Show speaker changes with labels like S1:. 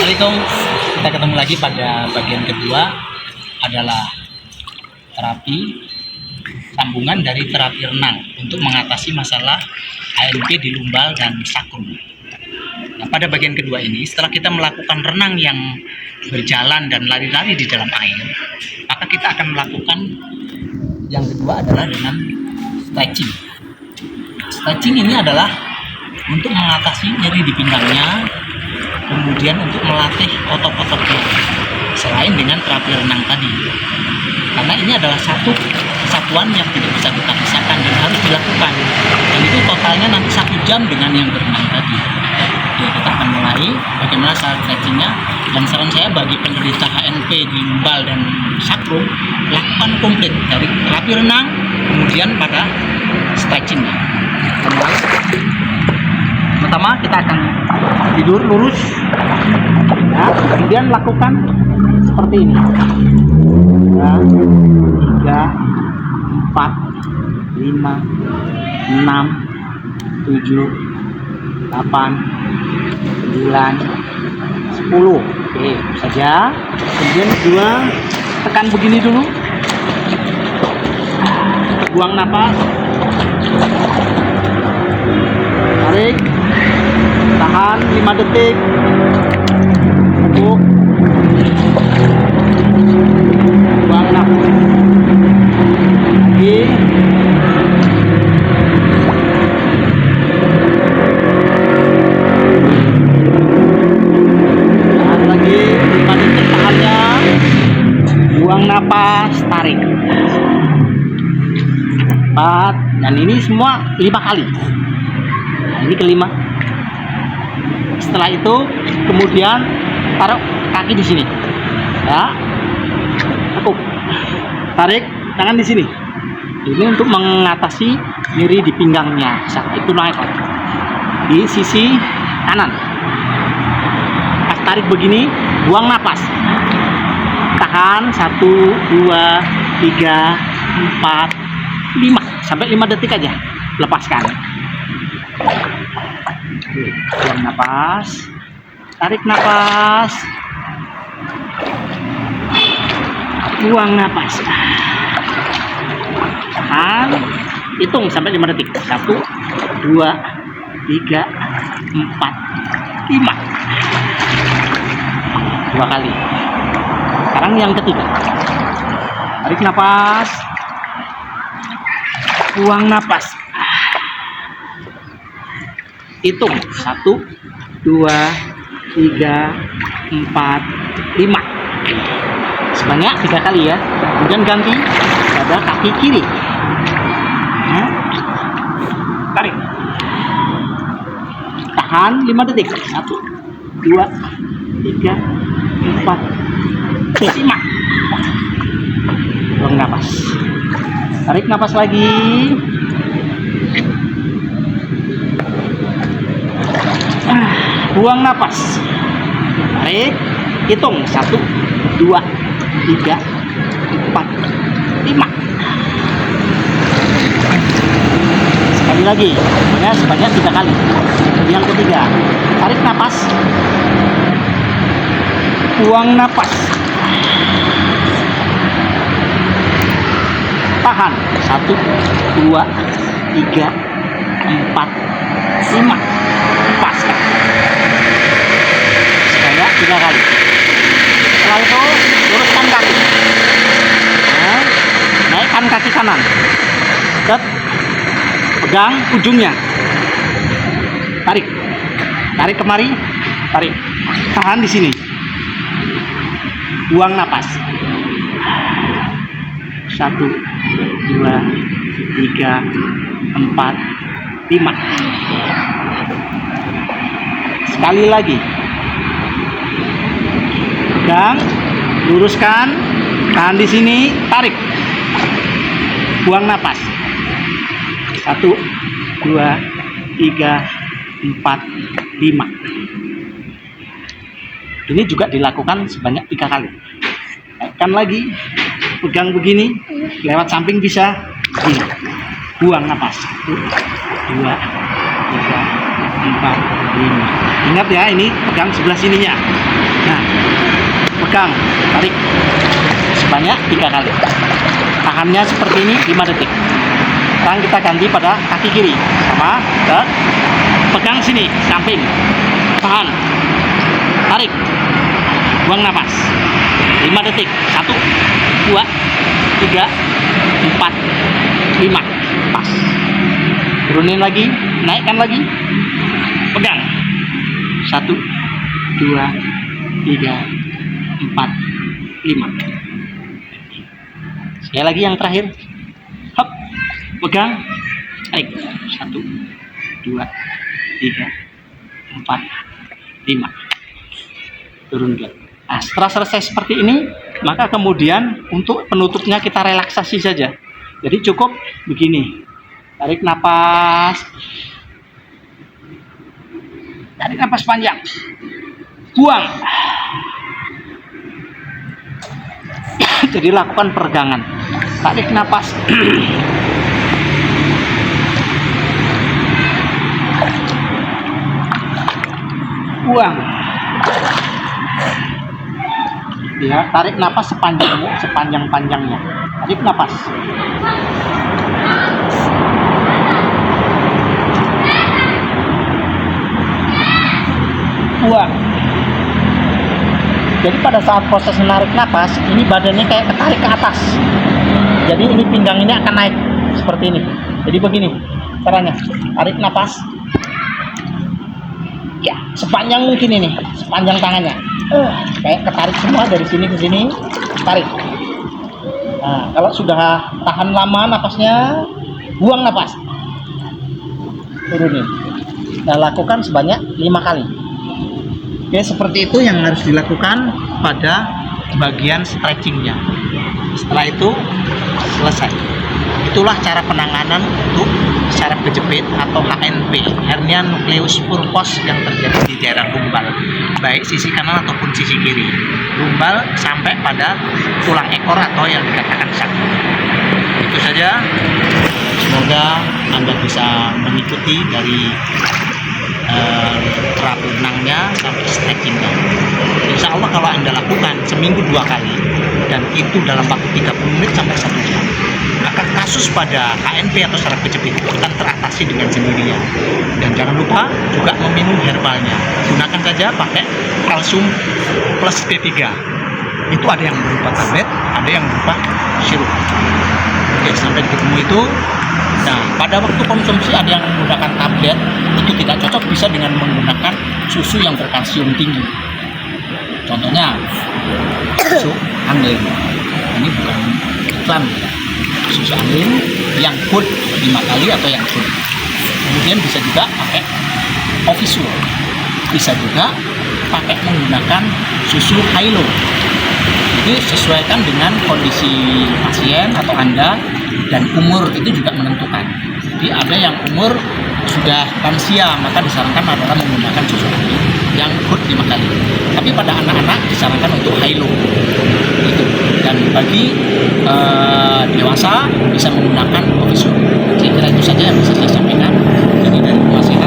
S1: Assalamualaikum, kita ketemu lagi pada bagian kedua adalah terapi sambungan dari terapi renang untuk mengatasi masalah ANP di lumbal dan sakrum. Nah, pada bagian kedua ini, setelah kita melakukan renang yang berjalan dan lari-lari di dalam air, maka kita akan melakukan yang kedua adalah dengan stretching. Stretching ini adalah untuk mengatasi nyeri di pinggangnya, kemudian untuk melatih otot-ototnya, selain dengan terapi renang tadi. Karena ini adalah satu kesatuan yang tidak bisa kita pisahkan dan harus dilakukan. Dan itu totalnya nanti 1 jam dengan yang berenang tadi. Ya, kita akan mulai bagaimana cara stretchingnya. Dan saran saya bagi penderita HNP di lumbal dan sakrum, lakukan komplit dari terapi renang, kemudian pada stretchingnya. Pertama kita akan tidur lurus, ya, kemudian lakukan seperti ini, ya, 3, 4, 5, 6, 7, 8, 9, 10. Oke, saja. Kemudian kedua, tekan begini dulu, buang napas, tarik, tahan 5 detik, cukup, buang nafas lagi, tahan lagi 5 detik, tahannya, buang napas, tarik 4, dan ini semua 5 kali. Nah, ini kelima. Setelah itu kemudian taruh kaki di sini, ya, cukup, tarik tangan di sini. Ini untuk mengatasi nyeri di pinggangnya. Itu naik di sisi kanan. Pas tarik begini, buang napas, tahan 1, 2, 3, 4, 5 sampai 5 detik aja, lepaskan. Buang napas, tarik napas, buang napas, tahan, hitung sampai 5 detik. 1, 2, 3, 4, 5. 2 kali. Sekarang yang ketiga, tarik napas, buang napas, hitung 1, 2, 3, 4, 5. Sebanyak 3 kali ya. Kemudian ganti pada kaki kiri. Nah, tarik, tahan 5 detik. 1, 2, 3, 4, 5. Buang napas, tarik napas lagi, buang napas, tarik, hitung 1, 2, 3, 4, 5. Sekali lagi, sebanyak 3 kali. Yang ketiga, tarik napas, buang napas, tahan 1, 2, 3, 4, 5. Lepaskan. 3 kali. Setelah itu luruskan kaki, nah, naikkan kaki kanan, pegang ujungnya, tarik, tarik kemari, tarik, tahan di sini, buang napas. 1, 2, 3, 4, 5. Sekali lagi, pegang, luruskan, tahan di sini, tarik, buang napas. 1, 2, 3, 4, 5. Ini juga dilakukan sebanyak 3 kali. Naikkan lagi, pegang begini, lewat samping bisa, begini, buang napas. 1, 2, 3,
S2: 4, 5. Ingat ya, ini pegang sebelah sininya. Nah, pegang, tarik sebanyak 3 kali. Tahannya seperti ini 5 detik. Sekarang kita ganti pada kaki kiri. Sama, pegang sini, samping. Tahan. Tarik. Buang nafas. 5 detik. 1, 2, 3, 4, 5. Pas. Turunin lagi, naikkan lagi. Pegang. 1, 2, 3, 4, 5. Sekali lagi yang terakhir. Hop. Pegang. Naik. 1, 2, 3, 4, 5. Turun dulu. Nah, setelah selesai seperti ini, maka kemudian untuk penutupnya kita relaksasi saja. Jadi cukup begini. Tarik napas. Tarik napas panjang. Buang. Jadi lakukan peregangan. Tarik napas. Buang. Ya, tarik napas sepanjang-panjangnya. Tarik napas. Buang. Jadi pada saat proses menarik napas, ini badannya kayak ketarik ke atas. Jadi ini pinggang ini akan naik seperti ini. Jadi begini caranya. Tarik napas. Ya, sepanjang mungkin ini, sepanjang tangannya. Kayak ketarik semua dari sini ke sini, tarik. Nah, kalau sudah tahan lama napasnya, buang napas. Turunin. Nah, lakukan sebanyak 5 kali. Oke, seperti itu yang harus dilakukan pada bagian stretchingnya. Setelah itu selesai. Itulah cara penanganan untuk saraf kejepit atau HNP, hernia nukleus purpos, yang terjadi di daerah lumbal, baik sisi kanan ataupun sisi kiri. Lumbal sampai pada tulang ekor atau yang dikatakan sakit. Itu saja. Semoga Anda bisa mengikuti dari terapi renangnya sampai stretchingnya. Insya Allah kalau Anda lakukan seminggu 2 kali dan itu dalam waktu 30 menit sampai 1 jam, maka kasus pada HNP atau saraf kejepit akan teratasi dengan sendirinya. Dan jangan lupa juga meminum herbalnya. Gunakan saja pakai kalsium plus D3. Itu ada yang berupa tablet, ada yang berupa sirup. Oke, sampai ketemu itu. Nah, pada waktu konsumsi ada yang menggunakan tablet, itu tidak cocok, bisa dengan menggunakan susu yang berkalsium tinggi. Contohnya susu Anglin. Ini bukan iklan, susu Anglin yang good 5 kali atau yang good. Kemudian bisa juga pakai Official. Bisa juga pakai menggunakan susu Hilo. Jadi sesuaikan dengan kondisi pasien atau Anda, dan umur itu juga menentukan. Jadi ada yang umur sudah lansia, maka disarankan adalah menggunakan susu yang good 5 kali. Tapi pada anak-anak disarankan untuk Hilo. Gitu. Dan bagi dewasa bisa menggunakan Official. Saya kira itu saja yang bisa saya sampaikan. Jadi dari Rumah Sehat